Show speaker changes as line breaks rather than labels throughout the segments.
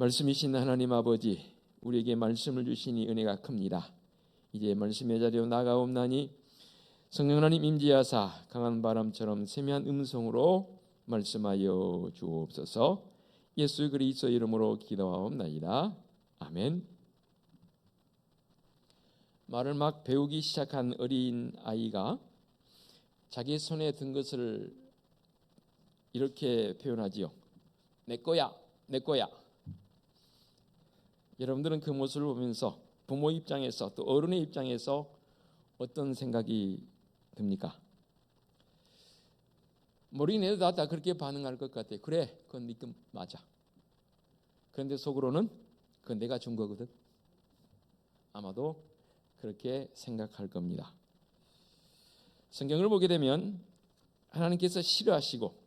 말씀이신 하나님 아버지, 우리에게 말씀을 주시니 은혜가 큽니다. 이제 말씀의 자리로 나가옵나니 성령 하나님 임재하사 강한 바람처럼 세미한 음성으로 말씀하여 주옵소서. 예수 그리스도 이름으로 기도하옵나이다. 아멘. 말을 막 배우기 시작한 어린 아이가 자기 손에 든 것을 이렇게 표현하지요. 내 거야, 내 거야. 여러분들은 그 모습을 보면서 부모 입장에서 또 어른의 입장에서 어떤 생각이 듭니까? 모르긴 해도 다 그렇게 반응할 것 같아요. 그래, 그건 네 거 맞아. 그런데 속으로는 그건 내가 준 거거든. 아마도 그렇게 생각할 겁니다. 성경을 보게 되면 하나님께서 싫어하시고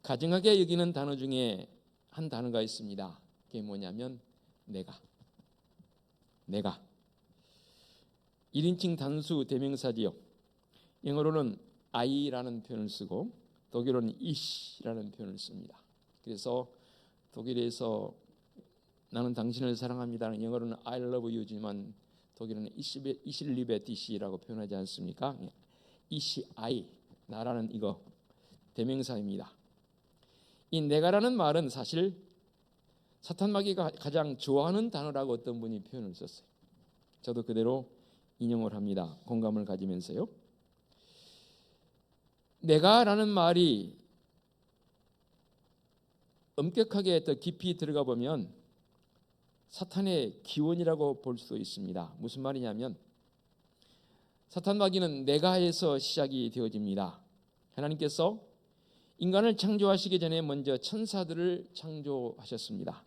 가증하게 여기는 단어 중에 한 단어가 있습니다. 그게 뭐냐면 내가. 1인칭 단수 대명사지요. 영어로는 I라는 표현을 쓰고 독일어는 ich라는 표현을 씁니다. 그래서 독일에서 나는 당신을 사랑합니다는 영어로는 I love you지만 독일어는 ich liebe dich라고 표현하지 않습니까? ich, I, 나라는 이거 대명사입니다. 이 내가라는 말은 사실 사탄마귀가 가장 좋아하는 단어라고 어떤 분이 표현을 썼어요. 저도 그대로 인용을 합니다. 공감을 가지면서요. 내가라는 말이 엄격하게 더 깊이 들어가 보면 사탄의 기원이라고 볼 수 있습니다. 무슨 말이냐면 사탄마귀는 내가에서 시작이 되어집니다. 하나님께서 인간을 창조하시기 전에 먼저 천사들을 창조하셨습니다.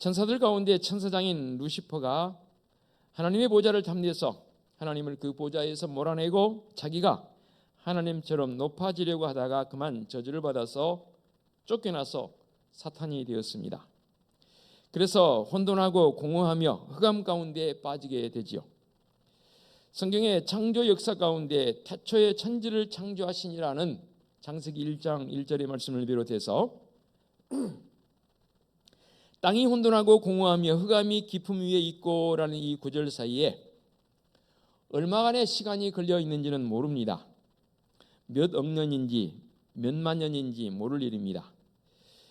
천사들 가운데 천사장인 루시퍼가 하나님의 보좌를 탐내서 하나님을 그 보좌에서 몰아내고 자기가 하나님처럼 높아지려고 하다가 그만 저주를 받아서 쫓겨나서 사탄이 되었습니다. 그래서 혼돈하고 공허하며 흑암 가운데 빠지게 되지요. 성경의 창조 역사 가운데 태초에 천지를 창조하시니라는 창세기 1장 1절의 말씀을 비롯해서 땅이 혼돈하고 공허하며 흑암이 깊음 위에 있고라는 이 구절 사이에 얼마간의 시간이 걸려 있는지는 모릅니다. 몇 억 년인지 몇만 년인지 모를 일입니다.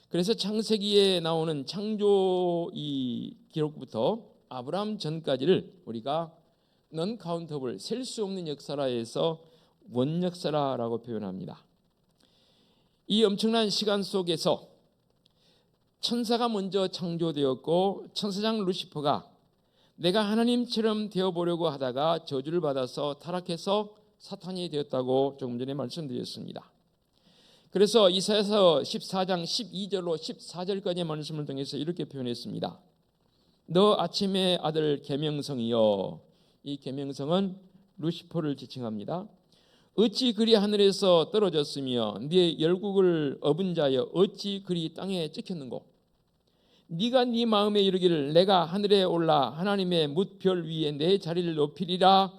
그래서 창세기에 나오는 창조 이 기록부터 아브라함 전까지를 우리가 non-countable, 셀 수 없는 역사라 해서 원역사라고 표현합니다. 이 엄청난 시간 속에서 천사가 먼저 창조되었고 천사장 루시퍼가 내가 하나님처럼 되어보려고 하다가 저주를 받아서 타락해서 사탄이 되었다고 조금 전에 말씀드렸습니다. 그래서 이사야서 14장 12절로 14절까지의 말씀을 통해서 이렇게 표현했습니다. 너 아침의 아들 계명성이여. 이 계명성은 루시퍼를 지칭합니다. 어찌 그리 하늘에서 떨어졌으며 네 열국을 업은 자여 어찌 그리 땅에 찍혔는고. 네가 네 마음에 이르기를 내가 하늘에 올라 하나님의 뭇별 위에 내 자리를 높이리라.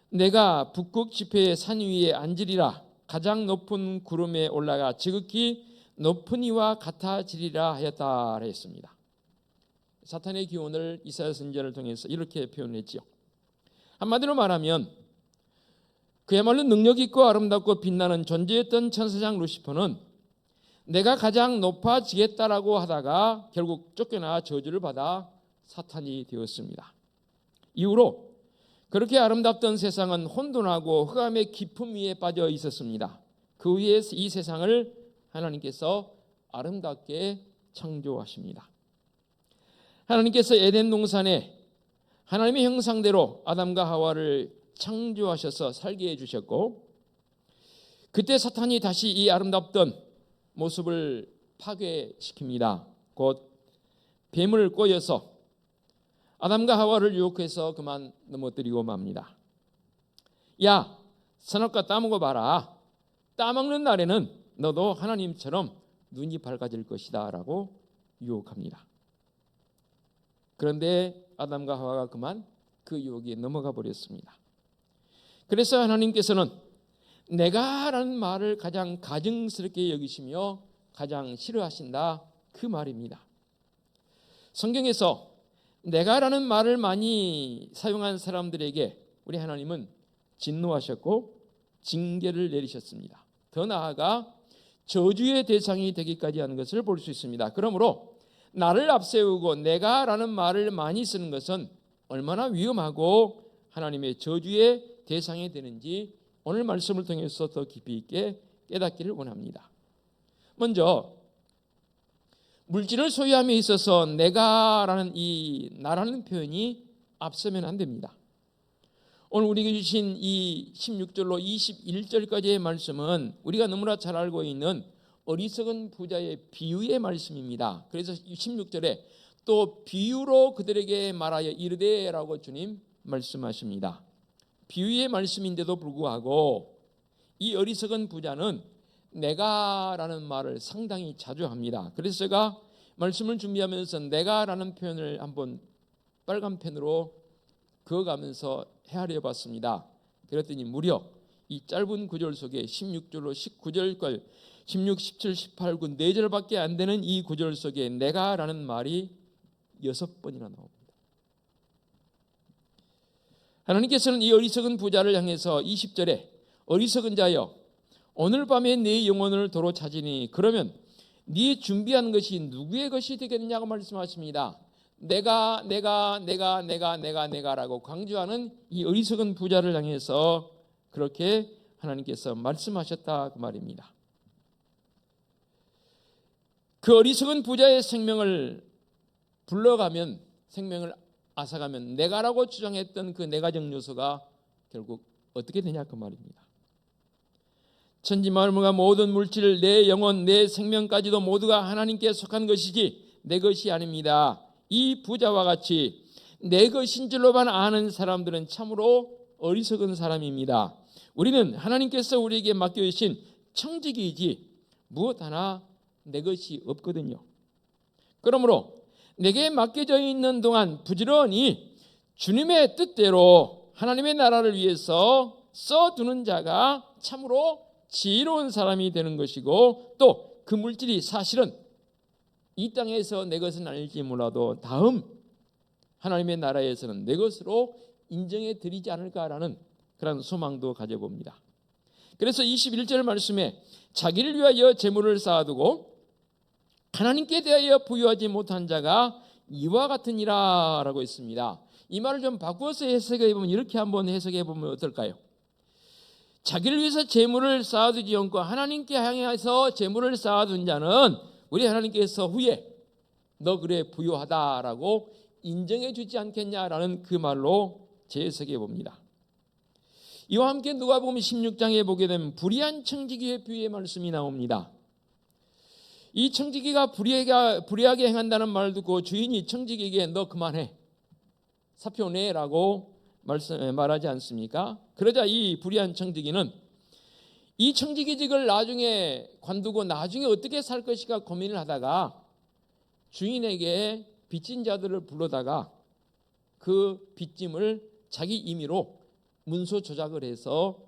내가 북극 지폐의 산 위에 앉으리라. 가장 높은 구름에 올라가 지극히 높은 이와 같아지리라 하였다 했습니다. 사탄의 기원을 이사야 선지자를 통해서 이렇게 표현했죠. 한마디로 말하면 그야말로 능력 있고 아름답고 빛나는 존재였던 천사장 루시퍼는 내가 가장 높아지겠다라고 하다가 결국 쫓겨나 저주를 받아 사탄이 되었습니다. 이후로 그렇게 아름답던 세상은 혼돈하고 흑암의 깊음 위에 빠져 있었습니다. 그 위에 이 세상을 하나님께서 아름답게 창조하십니다. 하나님께서 에덴 동산에 하나님의 형상대로 아담과 하와를 창조하셔서 살게 해주셨고 그때 사탄이 다시 이 아름답던 모습을 파괴시킵니다. 곧 뱀을 꼬여서 아담과 하와를 유혹해서 그만 넘어뜨리고 맙니다. 야, 선악과 따먹어봐라. 따먹는 날에는 너도 하나님처럼 눈이 밝아질 것이다 라고 유혹합니다. 그런데 아담과 하와가 그만 그 유혹에 넘어가 버렸습니다. 그래서 하나님께서는 내가라는 말을 가장 가증스럽게 여기시며 가장 싫어하신다 그 말입니다. 성경에서 내가라는 말을 많이 사용한 사람들에게 우리 하나님은 진노하셨고 징계를 내리셨습니다. 더 나아가 저주의 대상이 되기까지 하는 것을 볼 수 있습니다. 그러므로 나를 앞세우고 내가라는 말을 많이 쓰는 것은 얼마나 위험하고 하나님의 저주의 대상이 되는지 오늘 말씀을 통해서 더 깊이 있게 깨닫기를 원합니다. 먼저 물질을 소유함에 있어서 내가라는 이 나라는 표현이 앞서면 안 됩니다. 오늘 우리에게 주신 이 16절로 21절까지의 말씀은 우리가 너무나 잘 알고 있는 어리석은 부자의 비유의 말씀입니다. 그래서 16절에 또 비유로 그들에게 말하여 이르되라고 주님 말씀하십니다. 비유의 말씀인데도 불구하고 이 어리석은 부자는 내가라는 말을 상당히 자주 합니다. 그래서 제가 말씀을 준비하면서 내가라는 표현을 한번 빨간 펜으로 그어가면서 헤아려 봤습니다. 그랬더니 무려 이 짧은 구절 속에 16절로 19절까지 16, 17, 18, 9 4절밖에 안 되는 이 구절 속에 내가라는 말이 6번이나 나옵니다. 하나님께서는 이 어리석은 부자를 향해서 20절에 어리석은 자여 오늘 밤에 네 영혼을 도로 찾으니 그러면 네 준비한 것이 누구의 것이 되겠느냐고 말씀하십니다. 내가라고 강조하는 이 어리석은 부자를 향해서 그렇게 하나님께서 말씀하셨다 그 말입니다. 그 어리석은 부자의 생명을 불러가면 생명을 앗아가면 내가라고 주장했던 그 내가적 요소가 결국 어떻게 되냐 그 말입니다. 천지만물과 모든 물질, 내 영혼, 내 생명까지도 모두가 하나님께 속한 것이지 내 것이 아닙니다. 이 부자와 같이 내 것인 줄로만 아는 사람들은 참으로 어리석은 사람입니다. 우리는 하나님께서 우리에게 맡겨주신 청지기이지 무엇 하나 내 것이 없거든요. 그러므로 내게 맡겨져 있는 동안 부지런히 주님의 뜻대로 하나님의 나라를 위해서 써두는 자가 참으로 지혜로운 사람이 되는 것이고 또 그 물질이 사실은 이 땅에서 내 것은 아닐지 몰라도 다음 하나님의 나라에서는 내 것으로 인정해 드리지 않을까라는 그런 소망도 가져봅니다. 그래서 21절 말씀에 자기를 위하여 재물을 쌓아두고 하나님께 대하여 부유하지 못한 자가 이와 같으니라 라고 있습니다. 이 말을 좀 바꾸어서 해석해 보면 이렇게 한번 해석해 보면 어떨까요? 자기를 위해서 재물을 쌓아두지 않고 하나님께 향해서 재물을 쌓아둔 자는 우리 하나님께서 후에 너 그래 부유하다라고 인정해 주지 않겠냐라는 그 말로 재해석해 봅니다. 이와 함께 누가복음 16장에 보게 되면 불의한 청지기의 비유의 말씀이 나옵니다. 이 청지기가 불의하게 행한다는 말 듣고 주인이 청지기에게 너 그만해 사표 내라고 말하지 않습니까? 그러자 이 불의한 청지기는 이 청지기직을 나중에 관두고 나중에 어떻게 살 것인가 고민을 하다가 주인에게 빚진 자들을 불러다가 그 빚짐을 자기 임의로 문서 조작을 해서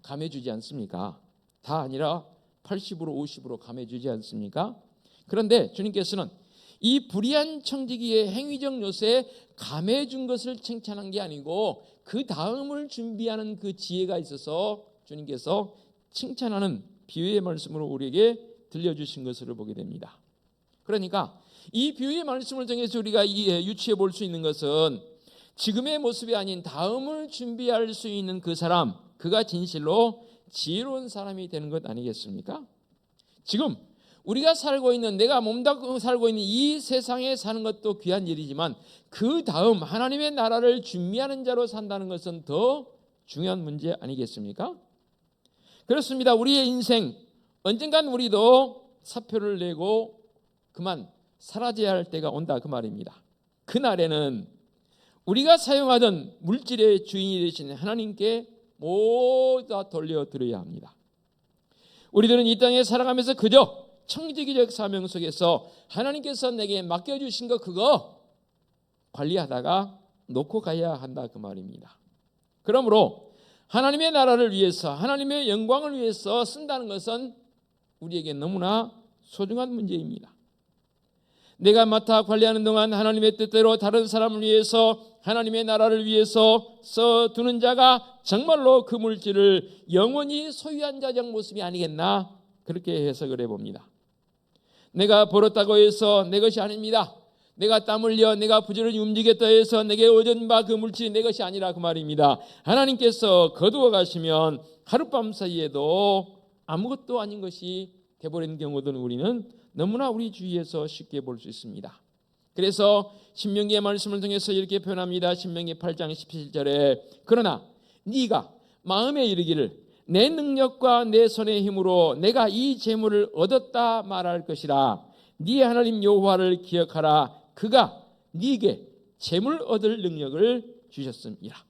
감해주지 않습니까? 다 아니라 80으로 50으로 감해주지 않습니까? 그런데 주님께서는 이 불의한 청지기의 행위적 요소에 감해준 것을 칭찬한 게 아니고 그 다음을 준비하는 그 지혜가 있어서 주님께서 칭찬하는 비유의 말씀으로 우리에게 들려주신 것을 보게 됩니다. 그러니까 이 비유의 말씀을 통해서 우리가 유추해 볼 수 있는 것은 지금의 모습이 아닌 다음을 준비할 수 있는 그 사람, 그가 진실로 지혜로운 사람이 되는 것 아니겠습니까? 지금 우리가 살고 있는 내가 몸담고 살고 있는 이 세상에 사는 것도 귀한 일이지만 그 다음 하나님의 나라를 준비하는 자로 산다는 것은 더 중요한 문제 아니겠습니까? 그렇습니다. 우리의 인생 언젠간 우리도 사표를 내고 그만 사라져야 할 때가 온다 그 말입니다. 그날에는 우리가 사용하던 물질의 주인이 되신 하나님께 모두 다 돌려드려야 합니다. 우리들은 이 땅에 살아가면서 그저 청지기적 사명 속에서 하나님께서 내게 맡겨주신 거 그거 관리하다가 놓고 가야 한다 그 말입니다. 그러므로 하나님의 나라를 위해서 하나님의 영광을 위해서 쓴다는 것은 우리에게 너무나 소중한 문제입니다. 내가 맡아 관리하는 동안 하나님의 뜻대로 다른 사람을 위해서 하나님의 나라를 위해서 써두는 자가 정말로 그 물질을 영원히 소유한 자적 모습이 아니겠나 그렇게 해석을 해봅니다. 내가 벌었다고 해서 내 것이 아닙니다. 내가 땀 흘려 내가 부지런히 움직였다 해서 내게 얻은 바 그 물질이 내 것이 아니라 그 말입니다. 하나님께서 거두어 가시면 하룻밤 사이에도 아무것도 아닌 것이 돼버리는 경우들은 우리는 너무나 우리 주위에서 쉽게 볼 수 있습니다. 그래서 신명기의 말씀을 통해서 이렇게 표현합니다. 신명기 8장 17절에 그러나 네가 마음에 이르기를 내 능력과 내 손의 힘으로 내가 이 재물을 얻었다 말할 것이라. 네 하나님 여호와를 기억하라. 그가 네게 재물 얻을 능력을 주셨습니다.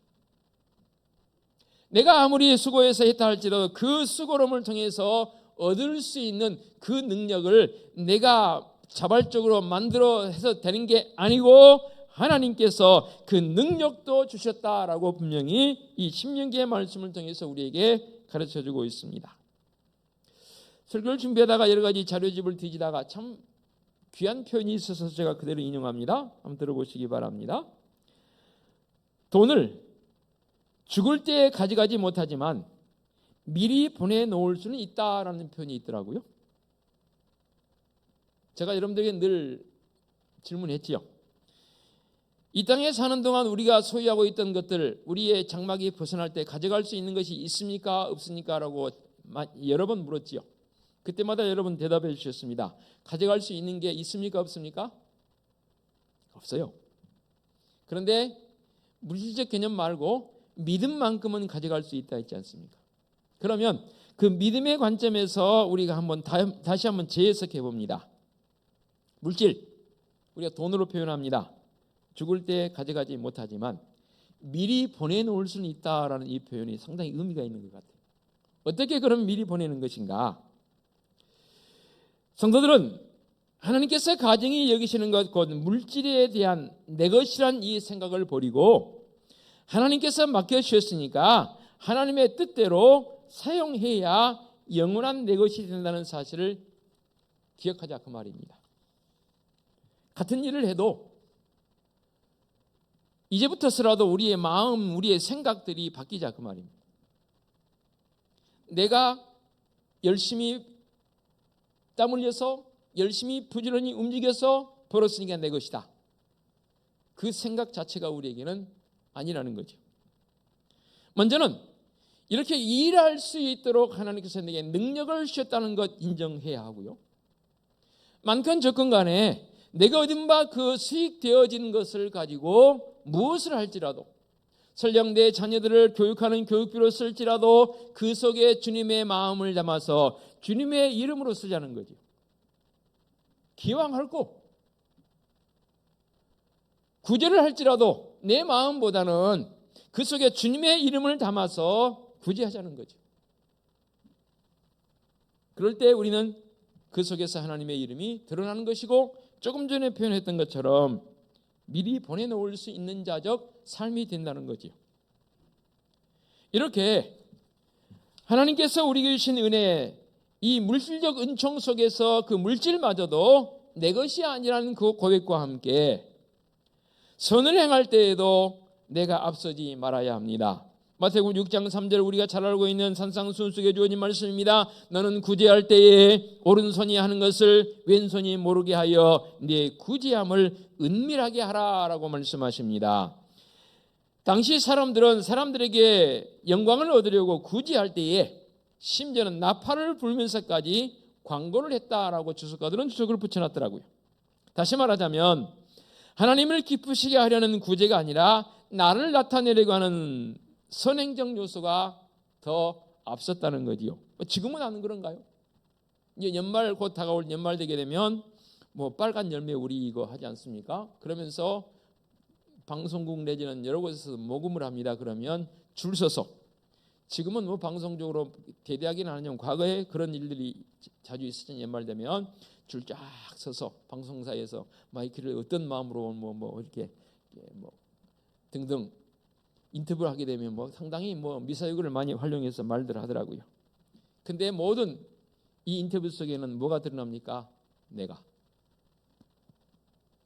내가 아무리 수고해서 했다 할지라도 그 수고로움을 통해서 얻을 수 있는 그 능력을 내가 자발적으로 만들어 해서 되는 게 아니고 하나님께서 그 능력도 주셨다라고 분명히 이 신명기의 말씀을 통해서 우리에게 가르쳐주고 있습니다. 설교를 준비하다가 여러 가지 자료집을 뒤지다가 참 귀한 표현이 있어서 제가 그대로 인용합니다. 한번 들어보시기 바랍니다. 돈을 죽을 때 가져가지 못하지만 미리 보내놓을 수는 있다라는 표현이 있더라고요. 제가 여러분들에게 늘 질문했지요. 이 땅에 사는 동안 우리가 소유하고 있던 것들, 우리의 장막이 벗어날 때 가져갈 수 있는 것이 있습니까? 없습니까? 라고 여러 번 물었지요. 그때마다 여러분 대답해 주셨습니다. 가져갈 수 있는 게 있습니까? 없습니까? 없어요. 그런데 물질적 개념 말고 믿음만큼은 가져갈 수 있다 했지 않습니까? 그러면 그 믿음의 관점에서 우리가 다시 한번 재해석해 봅니다. 물질, 우리가 돈으로 표현합니다. 죽을 때 가져가지 못하지만 미리 보내놓을 수는 있다라는 이 표현이 상당히 의미가 있는 것 같아요. 어떻게 그럼 미리 보내는 것인가? 성도들은 하나님께서 가정이 여기시는 것, 곧 물질에 대한 내 것이란 이 생각을 버리고 하나님께서 맡겨주셨으니까 하나님의 뜻대로 사용해야 영원한 내 것이 된다는 사실을 기억하자 그 말입니다. 같은 일을 해도 이제부터서라도 우리의 마음, 우리의 생각들이 바뀌자 그 말입니다. 내가 열심히 땀 흘려서 열심히 부지런히 움직여서 벌었으니까 내 것이다. 그 생각 자체가 우리에게는 아니라는 거죠. 먼저는 이렇게 일할 수 있도록 하나님께서 내게 능력을 주셨다는 것 인정해야 하고요. 많건 적건 간에 내가 얻은 바 그 수익되어진 것을 가지고 무엇을 할지라도 설령 내 자녀들을 교육하는 교육비로 쓸지라도 그 속에 주님의 마음을 담아서 주님의 이름으로 쓰자는 거죠. 기왕 할 거 구제를 할지라도 내 마음보다는 그 속에 주님의 이름을 담아서 구제하자는 거죠. 그럴 때 우리는 그 속에서 하나님의 이름이 드러나는 것이고 조금 전에 표현했던 것처럼 미리 보내놓을 수 있는 자적 삶이 된다는 거지요. 이렇게 하나님께서 우리에게 주신 은혜, 이 물질적 은총 속에서 그 물질마저도 내 것이 아니라는 그 고백과 함께 선을 행할 때에도 내가 앞서지 말아야 합니다. 마태복음 6장 3절 우리가 잘 알고 있는 산상수훈 속에 주어진 말씀입니다. 너는 구제할 때에 오른손이 하는 것을 왼손이 모르게 하여 네 구제함을 은밀하게 하라라고 말씀하십니다. 당시 사람들은 사람들에게 영광을 얻으려고 구제할 때에 심지어는 나팔을 불면서까지 광고를 했다라고 주석가들은 주석을 붙여놨더라고요. 다시 말하자면 하나님을 기쁘시게 하려는 구제가 아니라 나를 나타내려고 하는 선행적 요소가 더 앞섰다는 거지요. 지금은 안 그런가요? 이제 연말 곧 다가올 연말 되게 되면 뭐 빨간 열매 우리 이거 하지 않습니까? 그러면서 방송국 내지는 여러 곳에서 모금을 합니다. 그러면 줄 서서 지금은 뭐 방송적으로 대대하기는 하냐면 과거에 그런 일들이 자주 있었던 연말 되면 줄 쫙 서서 방송사에서 마이크를 어떤 마음으로 뭐 이렇게 뭐 등등 인터뷰를 하게 되면 뭐 상당히 뭐 미사여구를 많이 활용해서 말들 하더라고요. 근데 모든 이 인터뷰 속에는 뭐가 드러납니까? 내가.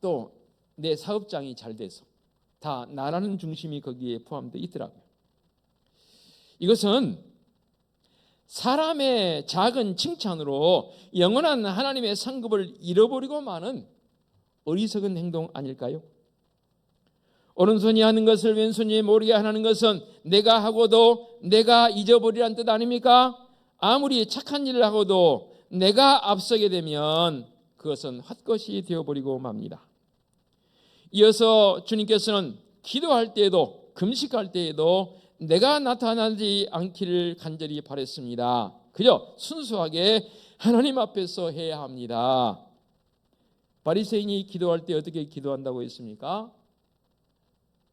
또 내 사업장이 잘 돼서 다 나라는 중심이 거기에 포함되어 있더라고요. 이것은 사람의 작은 칭찬으로 영원한 하나님의 상급을 잃어버리고 마는 어리석은 행동 아닐까요? 오른손이 하는 것을 왼손이 모르게 하는 것은 내가 하고도 내가 잊어버리란 뜻 아닙니까? 아무리 착한 일을 하고도 내가 앞서게 되면 그것은 헛것이 되어버리고 맙니다. 이어서 주님께서는 기도할 때에도 금식할 때에도 내가 나타나지 않기를 간절히 바랬습니다. 그저 순수하게 하나님 앞에서 해야 합니다. 바리새인이 기도할 때 어떻게 기도한다고 했습니까?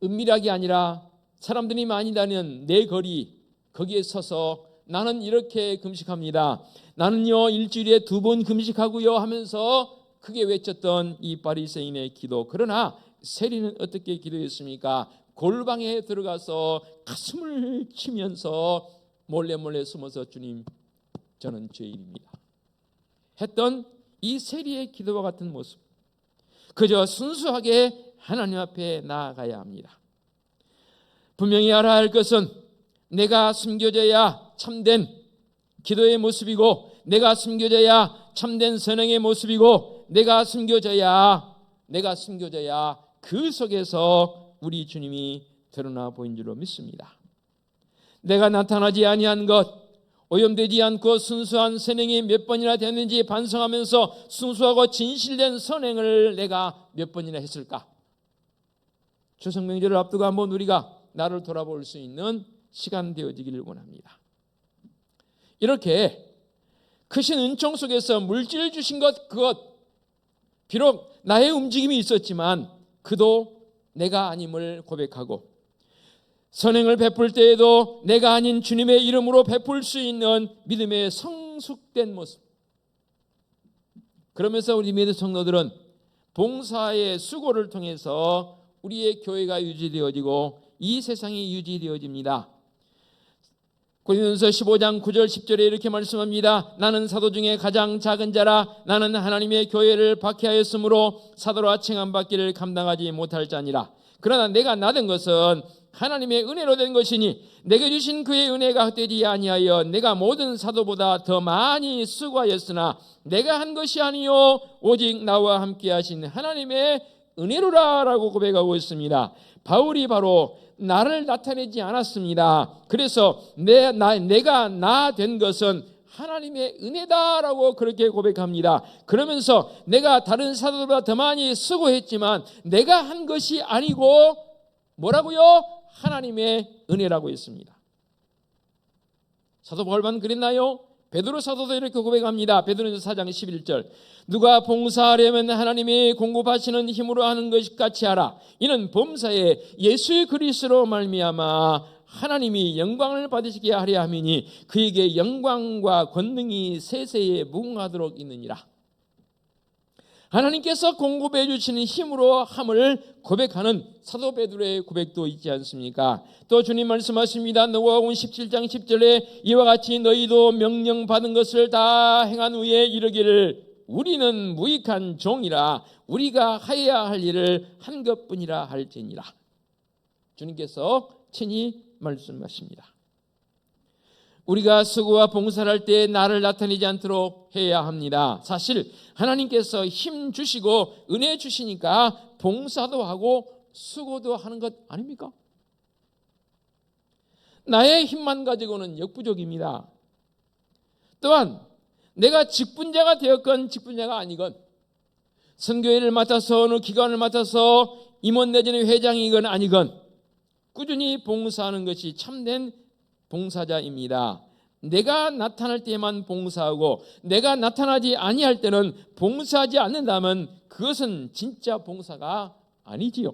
은밀하게 아니라 사람들이 많이 다니는 내 거리 거기에 서서 나는 이렇게 금식합니다. 나는요 일주일에 2번 금식하고요 하면서 크게 외쳤던 이 바리새인의 기도. 그러나 세리는 어떻게 기도했습니까? 골방에 들어가서 가슴을 치면서 몰래 숨어서 주님 저는 죄인입니다 했던 이 세리의 기도와 같은 모습. 그저 순수하게 하나님 앞에 나아가야 합니다. 분명히 알아야 할 것은 내가 숨겨져야 참된 기도의 모습이고 내가 숨겨져야 참된 선행의 모습이고 내가 숨겨져야 그 속에서 우리 주님이 드러나 보인 줄로 믿습니다. 내가 나타나지 아니한 것, 오염되지 않고 순수한 선행이 몇 번이나 됐는지 반성하면서 순수하고 진실된 선행을 내가 몇 번이나 했을까? 추석 명절을 앞두고 한번 우리가 나를 돌아볼 수 있는 시간 되어지기를 원합니다. 이렇게 크신 은총 속에서 물질을 주신 것, 그것 비록 나의 움직임이 있었지만 그도 내가 아님을 고백하고 선행을 베풀 때에도 내가 아닌 주님의 이름으로 베풀 수 있는 믿음의 성숙된 모습. 그러면서 우리 믿음 성도들은 봉사의 수고를 통해서 우리의 교회가 유지되어지고 이 세상이 유지되어집니다. 고린도전서 15장 9절 10절에 이렇게 말씀합니다. 나는 사도 중에 가장 작은 자라. 나는 하나님의 교회를 박해하였으므로 사도라 칭함받기를 감당하지 못할 자니라. 그러나 내가 나된 것은 하나님의 은혜로 된 것이니 내게 주신 그의 은혜가 헛되지 아니하여 내가 모든 사도보다 더 많이 수고하였으나 내가 한 것이 아니요 오직 나와 함께 하신 하나님의 은혜로라 라고 고백하고 있습니다. 바울이 바로 나를 나타내지 않았습니다. 그래서 내가 나 된 것은 하나님의 은혜다라고 그렇게 고백합니다. 그러면서 내가 다른 사도들보다 더 많이 수고했지만 내가 한 것이 아니고 뭐라고요? 하나님의 은혜라고 했습니다. 사도 바울만 그랬나요? 베드로 사도도 이렇게 고백합니다. 베드로전서 4장 11절 누가 봉사하려면 하나님이 공급하시는 힘으로 하는 것 같이 하라. 이는 범사에 예수 그리스도로 말미암아 하나님이 영광을 받으시게 하려 함이니 그에게 영광과 권능이 세세에 무궁하도록 있느니라. 하나님께서 공급해 주시는 힘으로 함을 고백하는 사도 베드로의 고백도 있지 않습니까? 또 주님 말씀하십니다. 누가복음 17장 10절에 이와 같이 너희도 명령받은 것을 다 행한 후에 이르기를 우리는 무익한 종이라 우리가 하여야 할 일을 한 것뿐이라 할지니라. 주님께서 친히 말씀하십니다. 우리가 수고와 봉사를 할 때 나를 나타내지 않도록 해야 합니다. 사실 하나님께서 힘 주시고 은혜 주시니까 봉사도 하고 수고도 하는 것 아닙니까? 나의 힘만 가지고는 역부족입니다. 또한 내가 직분자가 되었건 직분자가 아니건 선교회를 맡아서 어느 기관을 맡아서 임원 내지는 회장이건 아니건 꾸준히 봉사하는 것이 참된 봉사자입니다. 내가 나타날 때만 봉사하고 내가 나타나지 아니할 때는 봉사하지 않는다면 그것은 진짜 봉사가 아니지요.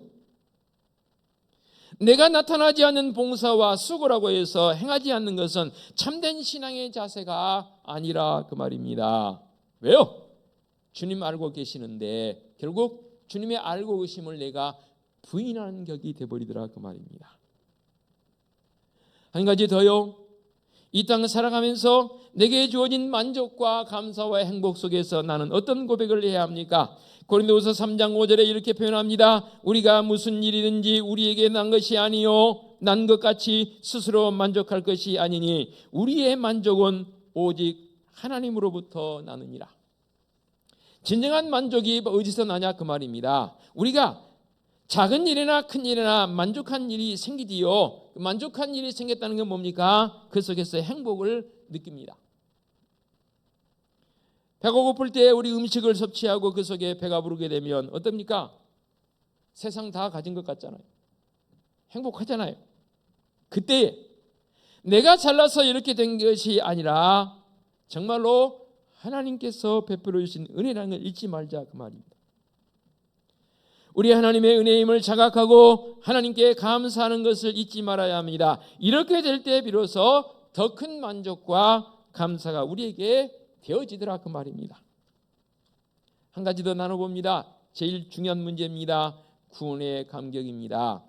내가 나타나지 않는 봉사와 수고라고 해서 행하지 않는 것은 참된 신앙의 자세가 아니라 그 말입니다. 왜요? 주님 알고 계시는데 결국 주님의 알고 계심을 내가 부인하는 격이 되어버리더라 그 말입니다. 한 가지 더요. 이 땅 살아가면서 내게 주어진 만족과 감사와 행복 속에서 나는 어떤 고백을 해야 합니까? 고린도후서 3장 5절에 이렇게 표현합니다. 우리가 무슨 일이든지 우리에게 난 것이 아니요 난 것 같이 스스로 만족할 것이 아니니 우리의 만족은 오직 하나님으로부터 나느니라. 진정한 만족이 어디서 나냐 그 말입니다. 우리가 작은 일이나 큰 일이나 만족한 일이 생기지요. 만족한 일이 생겼다는 건 뭡니까? 그 속에서 행복을 느낍니다. 배가 고플 때 우리 음식을 섭취하고 그 속에 배가 부르게 되면 어떻습니까? 세상 다 가진 것 같잖아요. 행복하잖아요. 그때 내가 잘나서 이렇게 된 것이 아니라 정말로 하나님께서 베풀어 주신 은혜라는 걸 잊지 말자 그 말입니다. 우리 하나님의 은혜임을 자각하고 하나님께 감사하는 것을 잊지 말아야 합니다. 이렇게 될 때 비로소 더 큰 만족과 감사가 우리에게 되어지더라 그 말입니다. 한 가지 더 나눠봅니다. 제일 중요한 문제입니다. 구원의 감격입니다.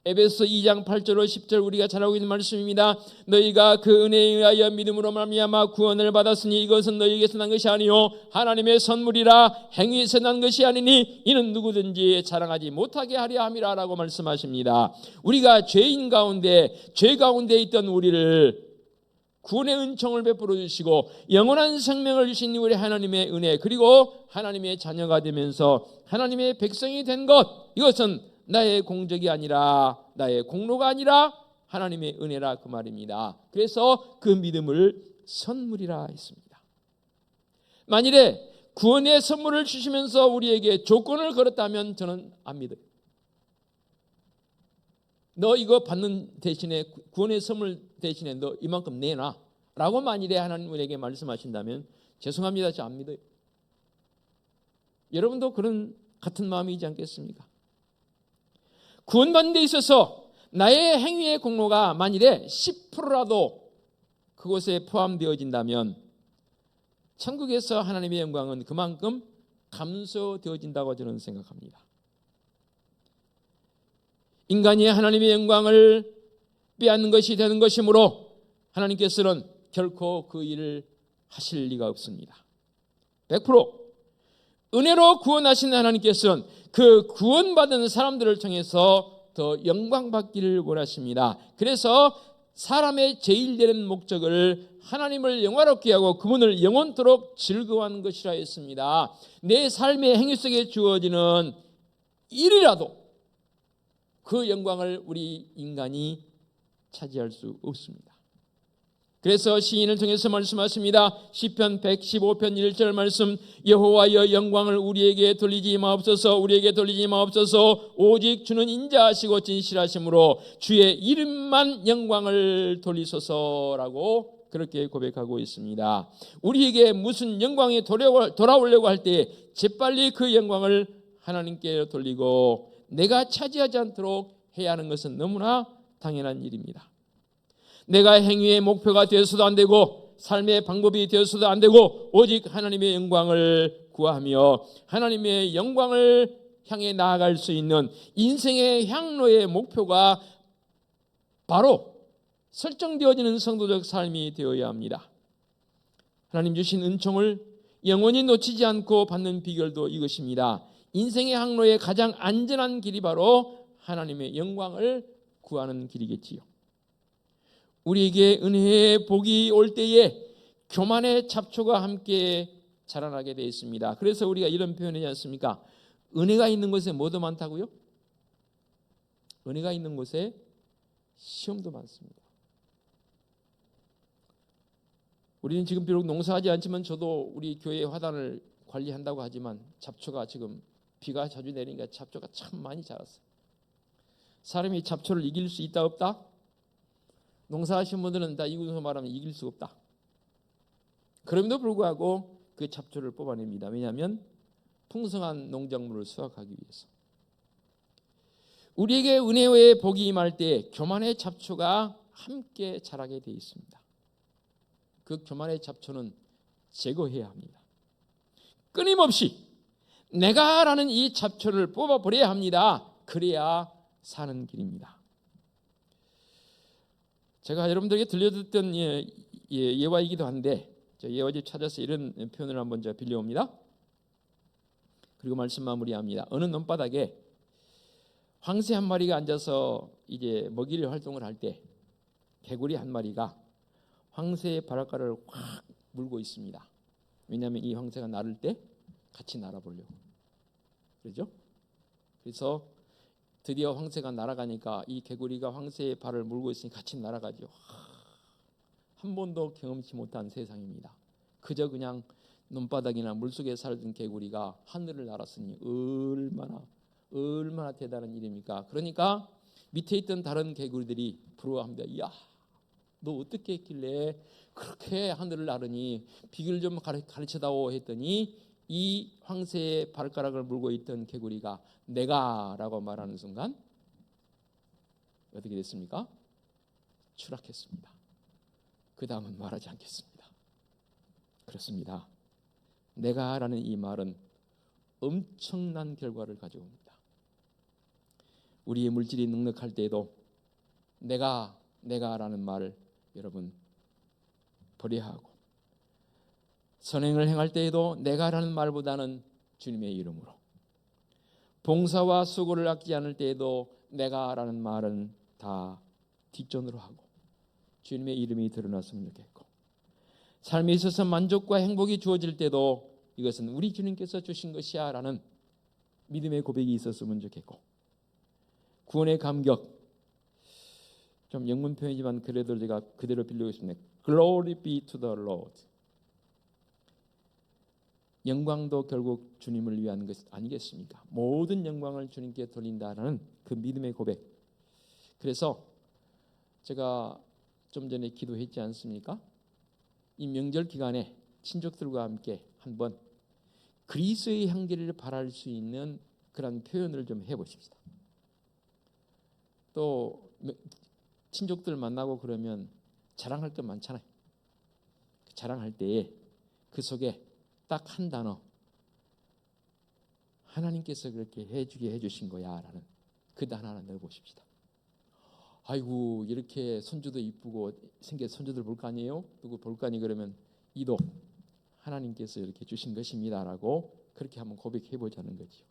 에베소 2장 8절로 10절 우리가 잘 알고 있는 말씀입니다. 너희가 그 은혜에 의하여 믿음으로 말미암아 구원을 받았으니 이것은 너희에게서 난 것이 아니요 하나님의 선물이라 행위에서 난 것이 아니니 이는 누구든지 자랑하지 못하게 하려 함이라 라고 말씀하십니다. 우리가 죄 가운데 있던 우리를 구원의 은총을 베풀어 주시고 영원한 생명을 주신 우리 하나님의 은혜 그리고 하나님의 자녀가 되면서 하나님의 백성이 된 것 이것은 나의 공적이 아니라 나의 공로가 아니라 하나님의 은혜라 그 말입니다. 그래서 그 믿음을 선물이라 했습니다. 만일에 구원의 선물을 주시면서 우리에게 조건을 걸었다면 저는 안 믿어요. 너 이거 받는 대신에 구원의 선물 대신에 너 이만큼 내놔 라고 만일에 하나님 우리에게 말씀하신다면 죄송합니다. 저 안 믿어요. 여러분도 그런 같은 마음이지 않겠습니까? 구원받는 데 있어서 나의 행위의 공로가 만일에 10%라도 그곳에 포함되어진다면 천국에서 하나님의 영광은 그만큼 감소되어진다고 저는 생각합니다. 인간이 하나님의 영광을 빼앗는 것이 되는 것이므로 하나님께서는 결코 그 일을 하실 리가 없습니다. 100% 은혜로 구원하신 하나님께서는 그 구원받은 사람들을 통해서 더 영광받기를 원하십니다. 그래서 사람의 제일 되는 목적을 하나님을 영화롭게 하고 그분을 영원토록 즐거워하는 것이라 했습니다. 내 삶의 행위 속에 주어지는 일이라도 그 영광을 우리 인간이 차지할 수 없습니다. 그래서 시인을 통해서 말씀하십니다. 시편 115편 1절 말씀 여호와여 영광을 우리에게 돌리지 마옵소서 우리에게 돌리지 마옵소서 오직 주는 인자하시고 진실하심으로 주의 이름만 영광을 돌리소서라고 그렇게 고백하고 있습니다. 우리에게 무슨 영광이 돌아오려고 할 때 재빨리 그 영광을 하나님께 돌리고 내가 차지하지 않도록 해야 하는 것은 너무나 당연한 일입니다. 내가 행위의 목표가 되어서도 안 되고 삶의 방법이 되어서도 안 되고 오직 하나님의 영광을 구하며 하나님의 영광을 향해 나아갈 수 있는 인생의 향로의 목표가 바로 설정되어지는 성도적 삶이 되어야 합니다. 하나님 주신 은총을 영원히 놓치지 않고 받는 비결도 이것입니다. 인생의 항로의 가장 안전한 길이 바로 하나님의 영광을 구하는 길이겠지요. 우리에게 은혜의 복이 올 때에 교만의 잡초가 함께 자라나게 되어 있습니다. 그래서 우리가 이런 표현이지 않습니까? 은혜가 있는 곳에 뭐도 많다고요? 은혜가 있는 곳에 시험도 많습니다. 우리는 지금 비록 농사하지 않지만 저도 우리 교회 화단을 관리한다고 하지만 잡초가 지금 비가 자주 내리니까 잡초가 참 많이 자랐어요. 사람이 잡초를 이길 수 있다 없다? 농사하시는 분들은 다 이곳에서 말하면 이길 수 없다. 그럼에도 불구하고 그 잡초를 뽑아냅니다. 왜냐하면 풍성한 농작물을 수확하기 위해서. 우리에게 은혜의 복이 임할 때 교만의 잡초가 함께 자라게 되어 있습니다. 그 교만의 잡초는 제거해야 합니다. 끊임없이 내가라는 이 잡초를 뽑아버려야 합니다. 그래야 사는 길입니다. 제가 여러분들에게 들려드렸던 예화이기도 한데 예화집 찾아서 이런 표현을 한번 제가 빌려옵니다. 그리고 말씀 마무리합니다. 어느 논바닥에 황새 한 마리가 앉아서 이제 먹이를 활동을 할 때 개구리 한 마리가 황새의 바닷가를 확 물고 있습니다. 왜냐하면 이 황새가 날을 때 같이 날아보려고. 그렇죠? 그래서 드디어 황새가 날아가니까 이 개구리가 황새의 발을 물고 있으니 같이 날아가죠. 한 번도 경험치 못한 세상입니다. 그저 그냥 논바닥이나 물속에 살던 개구리가 하늘을 날았으니 얼마나 대단한 일입니까? 그러니까 밑에 있던 다른 개구리들이 부러워합니다. 이야, 너 어떻게 했길래 그렇게 하늘을 나르니 비결 좀 가르쳐다오 했더니 이 황새의 발가락을 물고 있던 개구리가 내가라고 말하는 순간 어떻게 됐습니까? 추락했습니다. 그 다음은 말하지 않겠습니다. 그렇습니다. 내가라는 이 말은 엄청난 결과를 가져옵니다. 우리의 물질이 넉넉할 때에도 내가라는 말을 여러분 버려야 하고, 선행을 행할 때에도 내가라는 말보다는 주님의 이름으로, 봉사와 수고를 아끼지 않을 때에도 내가라는 말은 다 뒷전으로 하고 주님의 이름이 드러났으면 좋겠고, 삶에 있어서 만족과 행복이 주어질 때도 이것은 우리 주님께서 주신 것이야 라는 믿음의 고백이 있었으면 좋겠고, 구원의 감격, 좀 영문 표현이지만 그래도 제가 그대로 빌려보겠습니다. Glory be to the Lord. 영광도 결국 주님을 위한 것 아니겠습니까? 모든 영광을 주님께 돌린다라는 그 믿음의 고백. 그래서 제가 좀 전에 기도했지 않습니까? 이 명절 기간에 친족들과 함께 한번 그리스도의 향기를 발할 수 있는 그런 표현을 좀 해보십시다. 또 친족들 만나고 그러면 자랑할 게 많잖아요. 자랑할 때에 그 속에 딱 한 단어, 하나님께서 그렇게 해주게 해주신 거야 라는 그 단어 하나 넣어보십시다. 아이고 이렇게 손주도 이쁘고 생겨 손주들 볼 거 아니에요? 누구 볼 거 아니 그러면 이도 하나님께서 이렇게 주신 것입니다 라고 그렇게 한번 고백해 보자는 거죠.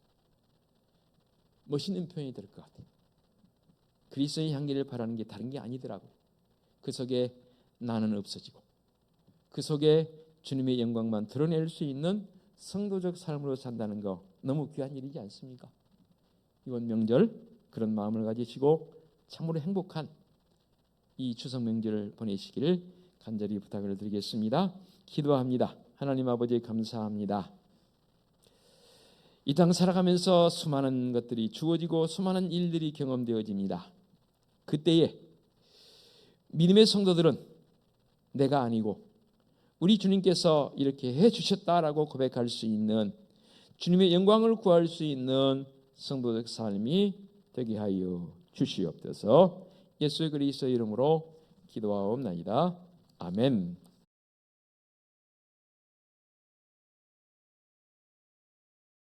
멋있는 표현이 될 것 같아요. 그리스도의 향기를 바라는 게 다른 게 아니더라고요. 그 속에 나는 없어지고 그 속에 주님의 영광만 드러낼 수 있는 성도적 삶으로 산다는 거 너무 귀한 일이지 않습니까? 이번 명절 그런 마음을 가지시고 참으로 행복한 이 추석 명절을 보내시기를 간절히 부탁을 드리겠습니다. 기도합니다. 하나님 아버지 감사합니다. 이 땅 살아가면서 수많은 것들이 주어지고 수많은 일들이 경험되어집니다. 그때에 믿음의 성도들은 내가 아니고 우리 주님께서 이렇게 해주셨다라고 고백할 수 있는, 주님의 영광을 구할 수 있는 성도적 삶이 되게 하여 주시옵소서. 예수 그리스도의 이름으로 기도하옵나이다. 아멘.